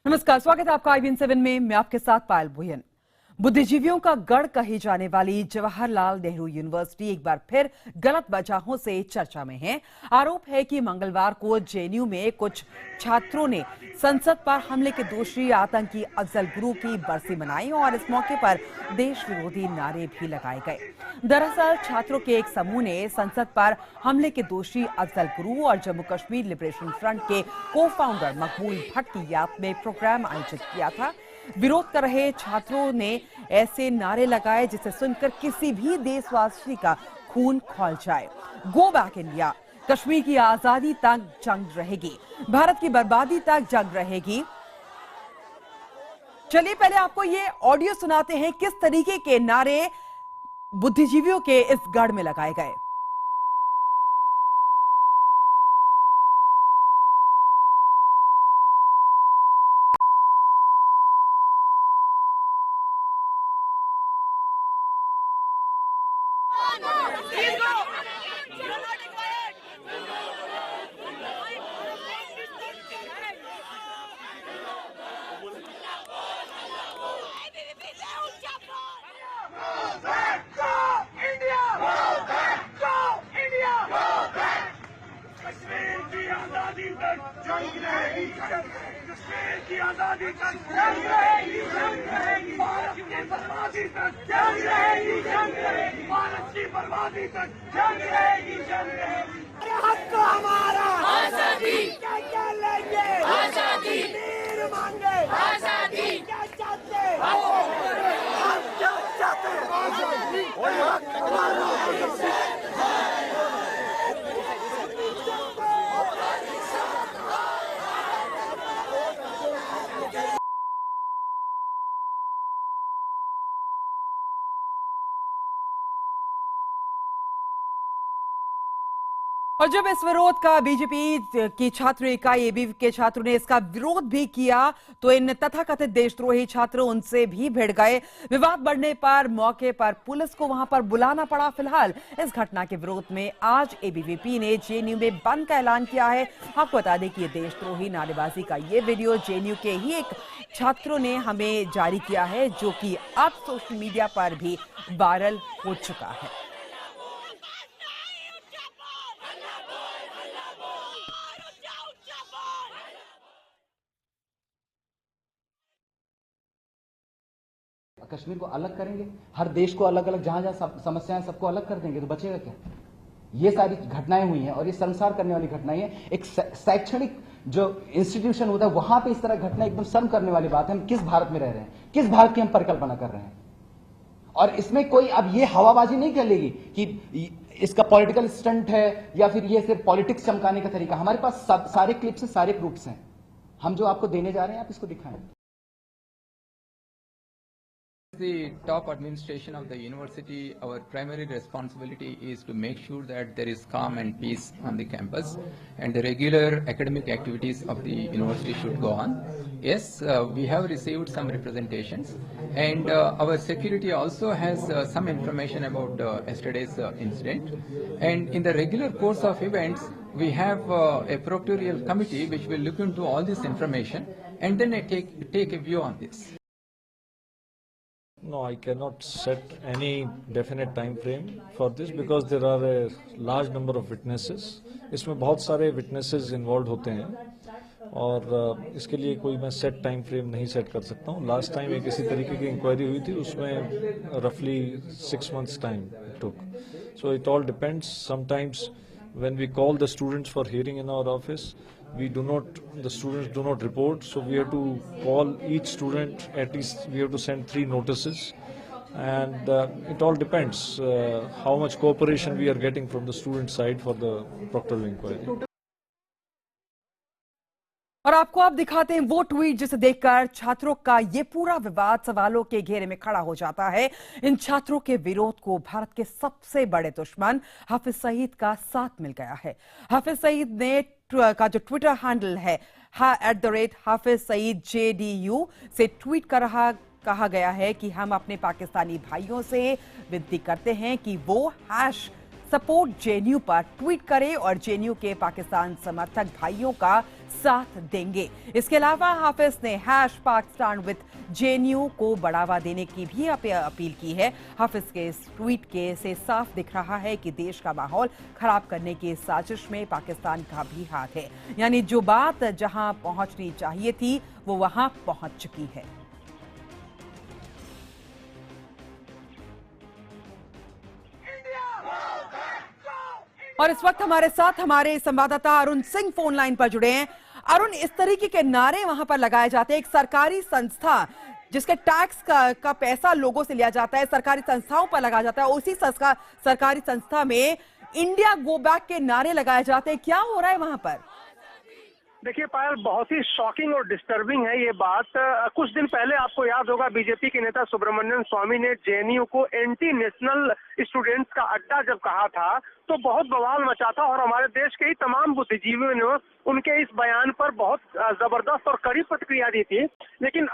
नमस्कार, स्वागत है आपका IBN7 में। मैं आपके साथ पायल भुयन। बुद्धिजीवियों का गढ़ कही जाने वाली जवाहरलाल नेहरू यूनिवर्सिटी एक बार फिर गलत वजहों से चर्चा में है। आरोप है कि मंगलवार को जेएनयू में कुछ छात्रों ने संसद पर हमले के दोषी आतंकी अफजल गुरु की बरसी मनाई और इस मौके पर देश विरोधी नारे भी लगाए गए। दरअसल छात्रों के एक समूह ने संसद पर हमले के दोषी अफजल गुरु और जम्मू कश्मीर लिबरेशन फ्रंट के को-फाउंडर मकबूल भट्ट की याद में प्रोग्राम आयोजित किया था। विरोध कर रहे छात्रों ने ऐसे नारे लगाए जिसे सुनकर किसी भी देशवासी का खून खौल जाए। गो बैक इंडिया, कश्मीर की आजादी तक जंग रहेगी, भारत की बर्बादी तक जंग रहेगी। चलिए पहले आपको ये ऑडियो सुनाते हैं किस तरीके के नारे बुद्धिजीवियों के इस गढ़ में लगाए गए। जंग रहेगी, कश्मीर की आजादी तक जंग रहेगी, भारत की बर्बादी तक जंग रहेगी, भारत की बर्बादी तक जंग रहेगी। हक हमारा आजादी, क्या लेंगे आजादी, वीर मांगे आजादी, क्या चाहते हम क्या चाहते आजादी, हक हमारा आजादी। और जब इस विरोध का बीजेपी की छात्र इकाई एबीवी के छात्रों ने इसका विरोध भी किया तो इन तथाकथित देशद्रोही छात्र उनसे भी भिड़ गए। विवाद बढ़ने पर मौके पर पुलिस को वहां पर बुलाना पड़ा। फिलहाल इस घटना के विरोध में आज एबीवीपी ने जेएनयू में बंद का ऐलान किया है। आपको बता दें कि ये देशद्रोही नारेबाजी का ये वीडियो जेएनयू के ही एक छात्रों ने हमें जारी किया है, जो कि अब सोशल मीडिया पर भी वायरल हो चुका है। कश्मीर को अलग करेंगे, हर देश को अलग अलग जहां जहां समस्याएं सबको अलग कर देंगे तो बचेगा क्या? ये सारी घटनाएं हुई हैं और ये संसार करने वाली घटनाएं हैं। एक शैक्षणिक जो इंस्टीट्यूशन होता है वहां पे इस तरह घटना एकदम शर्म करने वाली बात है। हम किस भारत में रह रहे हैं, किस भारत की हम परिकल्पना कर रहे हैं? और इसमें कोई अब ये हवाबाजी नहीं चलेगी कि इसका पॉलिटिकल स्टंट है या फिर ये सिर्फ पॉलिटिक्स चमकाने का तरीका। हमारे पास सारे क्लिप्स हैं, सारे प्रूफ्स हैं। हम जो आपको देने जा रहे हैं आप इसको दिखाएं। The top administration of the university, our primary responsibility is to make sure that there is calm and peace on the campus and the regular academic activities of the university should go on. Yes, we have received some representations and our security also has some information about yesterday's incident, and in the regular course of events we have a proctorial committee which will look into all this information and then take a view on this. No, I cannot set any definite time frame for this because there are a large number of witnesses. इसमें बहुत सारे witnesses involved होते हैं और इसके लिए कोई मैं set time frame नहीं set कर सकता हूँ। Last time एक इसी तरीके की inquiry हुई थी, उसमें roughly 6 months time it took. So it all depends. Sometimes when we call the students for hearing in our office, the students do not report, so we have to call each student, at least we have to send 3 notices, and it all depends how much cooperation we are getting from the student side for the proctoral inquiry. और आपको आप दिखाते हैं वो tweet जिसे देखकर छात्रों का ये पूरा विवाद सवालों के घेरे में खड़ा हो जाता है। इन छात्रों के विरोध को भारत के सबसे बड़े दुश्मन हाफिज सईद का साथ मिल गया है। हाफिज सईद ने का जो ट्विटर हैंडल है @हाफिज सईद JDU से ट्वीट कर रहा कहा गया है कि हम अपने पाकिस्तानी भाइयों से विनती करते हैं कि वो #सपोर्ट JNU पर ट्वीट करें और JNU के पाकिस्तान समर्थक भाइयों का साथ देंगे। इसके अलावा हाफिज ने #पाकिस्तान विद JNU को बढ़ावा देने की भी अपील की है। हाफिज के इस ट्वीट से साफ दिख रहा है कि देश का माहौल खराब करने की साजिश में पाकिस्तान का भी हाथ है। यानी जो बात जहां पहुंचनी चाहिए थी वो वहां पहुंच चुकी है। और इस वक्त हमारे साथ हमारे संवाददाता अरुण सिंह फोन लाइन पर जुड़े हैं। अरुण, इस तरीके के नारे वहां पर लगाए जाते हैं, एक सरकारी संस्था जिसके टैक्स का पैसा लोगों से लिया जाता है, सरकारी संस्थाओं पर लगाया जाता है, उसी सरकारी संस्था में इंडिया गो बैक के नारे लगाए जाते हैं। क्या हो रहा है वहां पर? देखिए पायल, बहुत ही शॉकिंग और डिस्टर्बिंग है ये बात। कुछ दिन पहले आपको याद होगा बीजेपी के नेता सुब्रमण्यम स्वामी ने JNU को एंटी नेशनल स्टूडेंट्स का अड्डा जब कहा था तो बहुत बवाल मचा था और हमारे देश के ही तमाम बुद्धिजीवियों ने उनके इस बयान पर बहुत जबरदस्त और कड़ी प्रतिक्रिया दी थी। लेकिन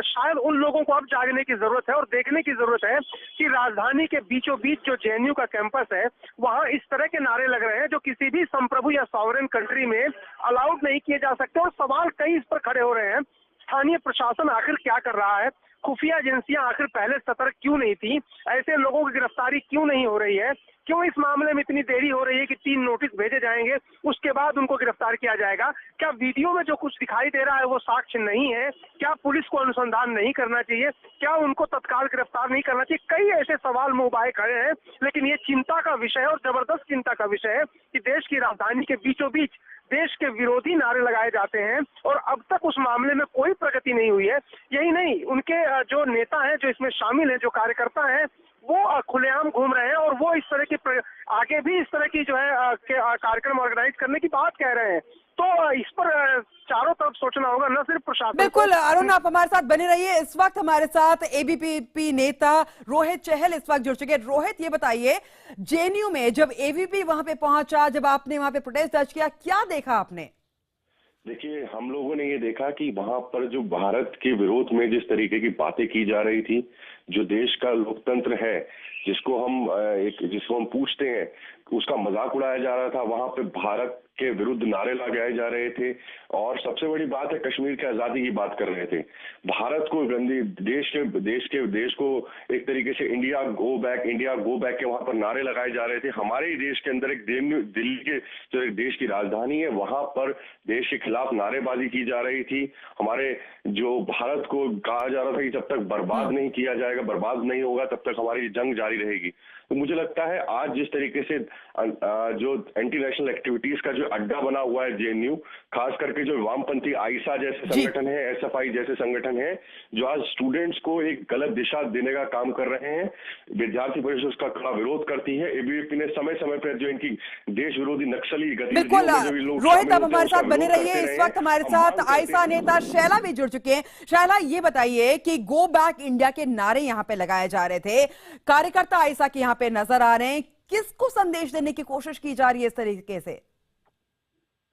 शायद उन लोगों को अब जागने की जरूरत है और देखने की जरूरत है कि राजधानी के बीचों बीच जो JNU का कैंपस है वहां इस तरह के नारे लग रहे हैं जो किसी भी संप्रभु या सॉवरेन कंट्री में अलाउड नहीं किए जा सकते। और सवाल कई इस पर खड़े हो रहे हैं, स्थानीय प्रशासन आखिर क्या कर रहा है, खुफिया एजेंसियां आखिर पहले सतर्क क्यों नहीं थी, ऐसे लोगों की गिरफ्तारी क्यों नहीं हो रही है, क्यों इस मामले में इतनी देरी हो रही है कि 3 नोटिस भेजे जाएंगे उसके बाद उनको गिरफ्तार किया जाएगा। क्या वीडियो में जो कुछ दिखाई दे रहा है वो साक्ष्य नहीं है? क्या पुलिस को अनुसंधान नहीं करना चाहिए? क्या उनको तत्काल गिरफ्तार नहीं करना चाहिए? कई ऐसे सवाल मुंह बाए खड़े हैं। लेकिन ये चिंता का विषय है और जबरदस्त चिंता का विषय है कि देश की राजधानी के बीचों बीच देश के विरोधी नारे लगाए जाते हैं और अब तक उस मामले में कोई प्रगति नहीं हुई है। यही नहीं, उनके जो नेता हैं, जो इसमें शामिल हैं, जो कार्यकर्ता हैं, वो खुलेआम घूम रहे हैं और वो इस तरह की आगे भी इस तरह की जो है कार्यक्रम ऑर्गेनाइज करने की बात कह रहे हैं। तो इस पर चारों तरफ सोचना होगा, न सिर्फ प्रशासन। बिल्कुल अरुण, आप हमारे साथ बने रहिए। इस वक्त हमारे साथ ABVP नेता रोहित चहल इस वक्त जुड़ चुके हैं। रोहित, ये बताइए, JNU में जब AVP वहां पे पहुंचा, जब आपने वहां पे प्रोटेस्ट दर्ज किया, क्या देखा आपने? देखिए, हम लोगों ने ये देखा कि वहां पर जो भारत के विरोध में जिस तरीके की बातें की जा रही थी, जो देश का लोकतंत्र है, जिसको हम पूछते हैं, उसका मजाक उड़ाया जा रहा था। वहां पे भारत के विरुद्ध नारे लगाए जा रहे थे और सबसे बड़ी बात है, कश्मीर की आजादी की बात कर रहे थे। भारत को गंदी देश को एक तरीके से इंडिया गो बैक के वहां पर नारे लगाए जा रहे थे। हमारे ही देश के अंदर एक दिल्ली के जो एक देश की राजधानी है, वहां पर देश के खिलाफ नारेबाजी की जा रही थी। हमारे जो भारत को कहा जा रहा था कि जब तक बर्बाद नहीं किया जाएगा, बर्बाद नहीं होगा, तब तक हमारी जंग जारी रहेगी। तो मुझे लगता है आज जिस तरीके से जो एंटी नेशनल एक्टिविटीज का जो अड्डा बना हुआ है JNU, खास करके जो वामपंथी आईसा जैसे संगठन है, SFI जैसे संगठन है, जो आज स्टूडेंट्स को एक गलत दिशा देने का काम कर रहे हैं, विद्यार्थी परिषद उसका कड़ा विरोध करती है। ABVP ने समय समय पर जो इनकी देश विरोधी नक्सली गतिविधियों में जो लोग रोहित, आप हमारे साथ बने रहिए। इस वक्त हमारे साथ आईसा नेता शैला भी जुड़ चुके हैं। शैला, ये बताइए कि गो बैक इंडिया के नारे यहाँ पे लगाए जा रहे थे, कार्यकर्ता आईसा के यहाँ पे नजर आ रहे हैं, किसको संदेश देने की कोशिश की जा रही है इस तरीके से?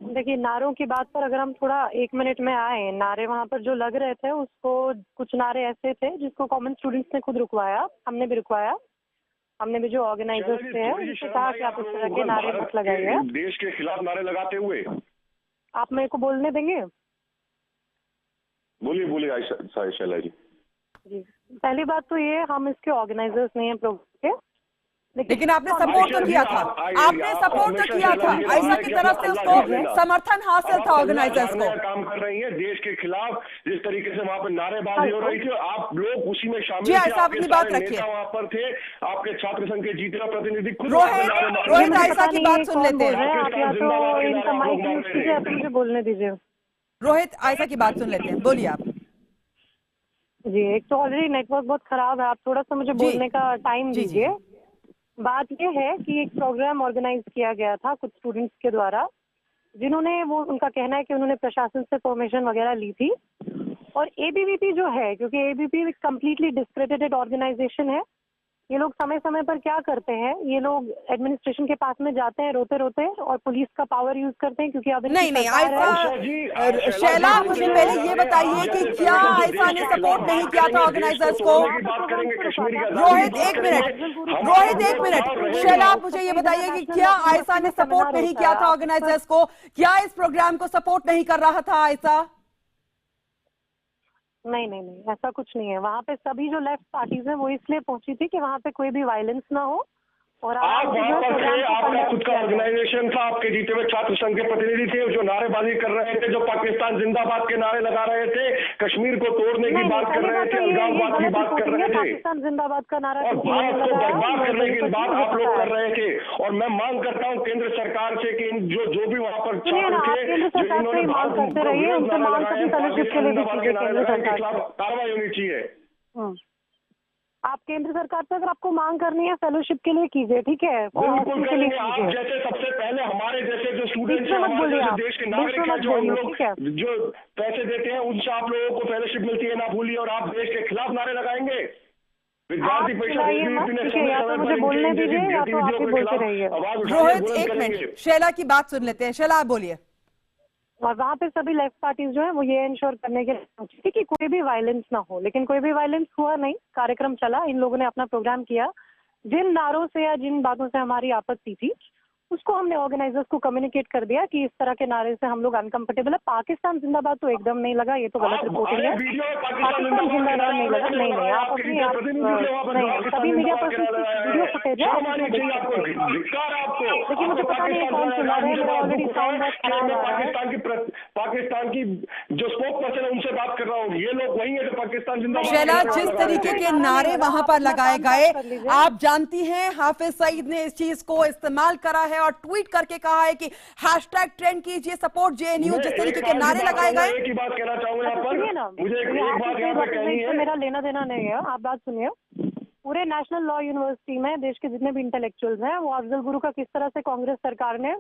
देखिए, नारों की बात पर अगर हम थोड़ा 1 मिनट में आए, नारे वहां पर जो लग रहे थे उसको, कुछ नारे ऐसे थे जिसको कॉमन स्टूडेंट्स ने खुद रुकवाया, हमने भी रुकवाया। हमने भी जो ऑर्गेनाइजर्स थे उनसे कहा कि आप इस तरह के नारे मत लगाइए। देश के खिलाफ नारे लगाते हुए आप मेरे को बोलने देंगे? बोलिए आयशा शैला जी। पहली बात तो ये, हम इसके ऑर्गेनाइजर्स नहीं है प्रोग्राम के, लेकिन आपने सपोर्ट तो किया था, आपने सपोर्ट तो किया था, आयशा की तरफ से उसको समर्थन हासिल था ऑर्गेनाइजर्स को। काम कर रही है देश के खिलाफ, जिस तरीके से वहाँ पर नारेबाजी हो रही थी, आप लोग उसी में शामिल जी, थे। आयशा अपनी बात रखिए। वहाँ पर थे आपके छात्र संघ के जीत प्रतिनिधि खुद। रोहित आयशा की बात सुन लेते हैं। आप या तो इनका माइक यूज कीजिए या तो मुझे बोलने दीजिए। रोहित, आयशा की बात सुन लेते हैं, बोलिए आप। जी, एक तो ऑलरेडी नेटवर्क बहुत खराब है, आप थोड़ा सा मुझे बोलने का टाइम दीजिए। बात यह है कि एक प्रोग्राम ऑर्गेनाइज किया गया था कुछ स्टूडेंट्स के द्वारा, जिन्होंने, वो उनका कहना है कि उन्होंने प्रशासन से परमिशन वगैरह ली थी। और ABVP जो है, क्योंकि ABVP एक कम्प्लीटली डिस्क्रेडिटेड ऑर्गेनाइजेशन है, ये लोग समय समय पर क्या करते हैं, ये लोग एडमिनिस्ट्रेशन के पास में जाते हैं रोते रोते और पुलिस का पावर यूज करते हैं, क्योंकि अब नहीं नहीं आयशा, शैला मुझे पहले ये बताइए कि क्या आयशा ने सपोर्ट नहीं किया था ऑर्गेनाइजर्स को? रोहित एक मिनट, शैला आप मुझे ये बताइए कि क्या आयशा ने सपोर्ट नहीं किया था ऑर्गेनाइजर्स को? क्या इस प्रोग्राम को सपोर्ट नहीं कर रहा था आयशा? नहीं, ऐसा कुछ नहीं है। वहाँ पे सभी जो लेफ्ट पार्टीज हैं वो इसलिए पहुंची थी कि वहाँ पे कोई भी वायलेंस ना हो। और आप वहाँ पर थे, आपका खुद का ऑर्गेनाइजेशन था, आपके जीते हुए छात्र संघ के प्रतिनिधि थे जो नारेबाजी कर रहे थे, जो पाकिस्तान जिंदाबाद के नारे लगा रहे थे, कश्मीर को तोड़ने की बात कर रहे थे, अलगाववाद की बात कर रहे थे, पाकिस्तान जिंदाबाद का नारा और भारत को बर्बाद करने की बात आप लोग कर रहे थे। और मैं मांग करता हूँ केंद्र सरकार से कि जो भी वहाँ पर छात्र थे, जो इन्होंने भारत के खिलाफ कार्रवाई होनी चाहिए। आप केंद्र सरकार से अगर आपको मांग करनी है फेलोशिप के लिए कीजिए, ठीक है? बिल्कुल करेंगे। आप जैसे सबसे पहले हमारे जैसे जो स्टूडेंट्स हैं, हमारे जैसे देश के नागरिक हैं, जो हम लोग जो पैसे देते हैं, उनसे आप लोगों को फेलोशिप मिलती है, ना भूलिए। और आप देश के खिलाफ नारे लगाएंगे। विद्यार्थी परिषद रोहित एक मिनट, शैला की बात सुन लेते हैं। शैला आप बोलिए। और वहाँ पे सभी लेफ्ट पार्टीज जो है वो ये इंश्योर करने के लिए पहुंची थी कि कोई भी वायलेंस ना हो, लेकिन कोई भी वायलेंस हुआ नहीं। कार्यक्रम चला, इन लोगों ने अपना प्रोग्राम किया। जिन नारों से या जिन बातों से हमारी आपत्ति थी उसको हमने ऑर्गेनाइजर्स को कम्युनिकेट कर दिया कि इस तरह के नारे से हम लोग अनकंफर्टेबल है। पाकिस्तान जिंदाबाद तो एकदम नहीं लगा, ये तो गलत रिपोर्टिंग है। पाकिस्तान जिंदाबाद नहीं लगा, नहीं आप अपनी नहीं, सभी मीडिया पर्सन वीडियो फुटेज है, लेकिन मुझे पता नहीं कौन सुना रहे हैं। ऑलरेडी साउंड पाकिस्तान की जो स्पोक पर्सन है उनसे बात कर रहा हूँ। ये लोग वही है जो पाकिस्तान जिंदाबाद। शैला, जिस तरीके के नारे वहां पर लगाए गए, आप जानती हैं हाफिज सईद ने इस चीज को इस्तेमाल करा है और ट्वीट करके कहा है कि हैशटैग ट्रेंड कीजिए सपोर्ट जेएनयू। जिस तरीके के नारे लगाए गए, एक ही बात कहना चाहूंगा यहाँ पर, मुझे एक बात यहाँ पर कहनी है। मेरा लेना देना नहीं है, आप बात सुनिए। पूरे नेशनल लॉ यूनिवर्सिटी में देश के जितने भी इंटेलेक्चुअल्स हैं वो अफजल गुरु का किस तरह से कांग्रेस सरकार ने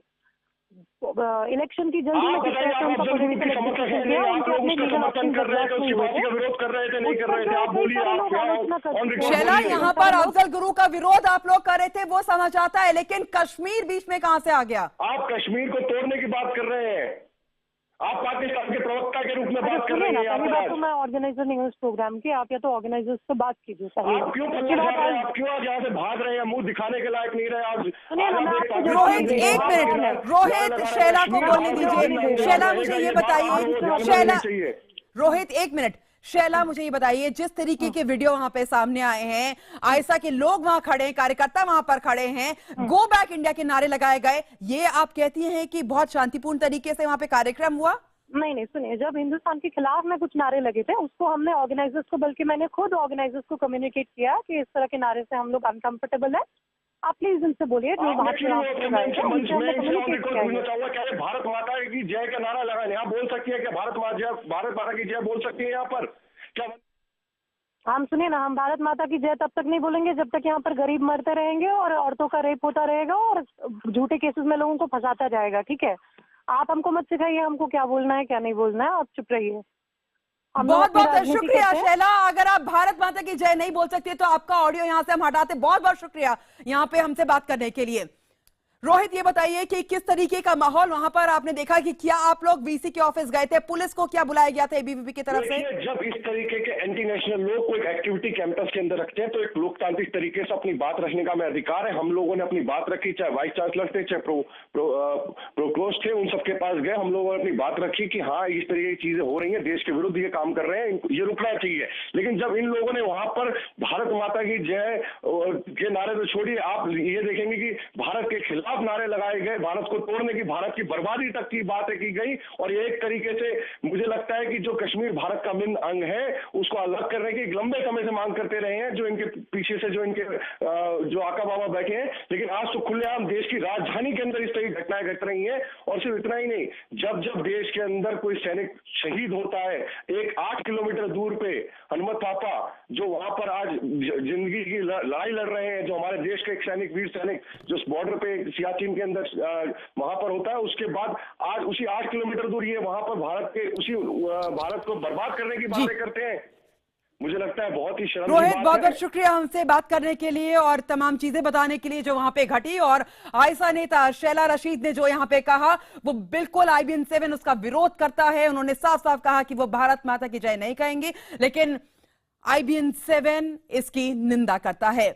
इलेक्शन की जल्दी में किस तरह से उनका पॉलिटिकल एग्जीक्यूशन किया, उनके अपने लीगल ऑप्शन का विरोध कर रहे थे, नहीं कर रहे थे, आप बोलिए। शैला, यहाँ पर अफजल गुरु का विरोध आप लोग कर रहे थे वो समझ आता है, लेकिन कश्मीर बीच में कहां से आ गया? आप कश्मीर को तोड़ने की बात कर रहे हैं, आप पाकिस्तान के प्रवक्ता के रूप में बात कर रहे हैं। पहली बात तो मैं ऑर्गेनाइजर नहीं हूँ इस प्रोग्राम की, आप या तो ऑर्गेनाइजर्स से बात कीजिए। आप क्यों आप क्यों आज यहाँ से भाग रहे हैं? मुंह दिखाने के लायक नहीं रहे आज। रोहित एक मिनट, रोहित शैला को बोलने दीजिए। शैला मुझे ये बताइए, शैला रोहित एक मिनट, शैला मुझे ये बताइए, जिस तरीके के वीडियो वहां पे सामने आए हैं, आयशा के लोग वहां खड़े हैं, कार्यकर्ता वहां पर खड़े हैं, गो बैक इंडिया के नारे लगाए गए, ये आप कहती हैं कि बहुत शांतिपूर्ण तरीके से वहां पे कार्यक्रम हुआ? नहीं, सुनिए, जब हिंदुस्तान के खिलाफ में कुछ नारे लगे थे उसको हमने ऑर्गेनाइजर्स को, बल्कि मैंने खुद ऑर्गेनाइजर्स को कम्युनिकेट किया कि इस तरह के नारे से हम लोग अनकंफर्टेबल है, आप प्लीज इनसे बोलिए। भारत माता की जय का नारा लगाए, आप बोल सकती है कि भारत माता की जय बोल सकती है यहाँ पर क्या? हम सुनिए ना, हम भारत माता की जय तब तक नहीं बोलेंगे जब तक यहाँ पर गरीब मरते रहेंगे और औरतों का रेप होता रहेगा और झूठे केसेस में लोगों को फंसाता जाएगा, ठीक है? आप हमको मत सिखाइए हमको क्या बोलना है क्या नहीं बोलना है, आप चुप रहिए। बहुत बहुत शुक्रिया शैला। अगर आप भारत माता की जय नहीं बोल सकते तो आपका ऑडियो यहाँ से हम हटाते। बहुत बहुत शुक्रिया यहाँ पे हमसे बात करने के लिए। रोहित, ये बताइए कि किस तरीके का माहौल वहां पर आपने देखा, कि क्या आप लोग वीसी के ऑफिस गए थे, पुलिस को क्या बुलाया गया था एबीवीपी की तरफ से? जब इस तरीके के एंटी नेशनल लोग कोई एक्टिविटी कैंपस के अंदर रखते हैं तो एक लोकतांत्रिक तरीके से अपनी बात रखने का हमें अधिकार है। हम लोगों ने अपनी बात रखी, चाहे वाइस चांसलर थे, चाहे प्रोक्लोस्ट थे, उन सबके पास गए, हम लोगों ने अपनी बात रखी कि हाँ इस तरीके की चीजें हो रही है, देश के विरुद्ध ये काम कर रहे हैं, ये रुकना चाहिए। लेकिन जब इन लोगों ने वहां पर भारत माता की जय के नारे तो छोड़िए, आप ये देखेंगे कि भारत के खिलाफ नारे लगाए गए, भारत को तोड़ने की, भारत की बर्बादी तक की बातें की गई। और ये एक तरीके से मुझे लगता है कि जो कश्मीर भारत का अभिन्न अंग है उसको अलग करने की लंबे समय से मांग करते रहे हैं, जो इनके पीछे से जो इनके जो आका बाबा बैठे हैं। लेकिन आज तो खुलेआम देश की राजधानी के अंदर इस तरह की घटनाएं घट रही हैं। और सिर्फ इतना ही नहीं, जब जब देश के अंदर कोई सैनिक शहीद होता है, एक 8 किलोमीटर दूर पे हनुमत थापा जो वहां पर आज जिंदगी की लड़ाई लड़ रहे हैं, जो हमारे देश के एक सैनिक, वीर सैनिक जो बॉर्डर पे सियाचिन के अंदर वहां पर होता है, उसके बाद आज उसी 8 किलोमीटर दूर ये वहां पर भारत को बर्बाद करने की बातें करते हैं। मुझे लगता है बहुत ही शर्म की रोहित, बात बहुत है। बहुत शुक्रिया हमसे बात करने के लिए और तमाम चीजें बताने के लिए जो वहां पे घटी। और आयशा नेता शैला रशीद ने जो यहां पे कहा वो बिल्कुल IBN-7 उसका विरोध करता है। उन्होंने साफ साफ कहा कि वो भारत माता की जय नहीं कहेंगे, लेकिन IBN-7 इसकी निंदा करता है।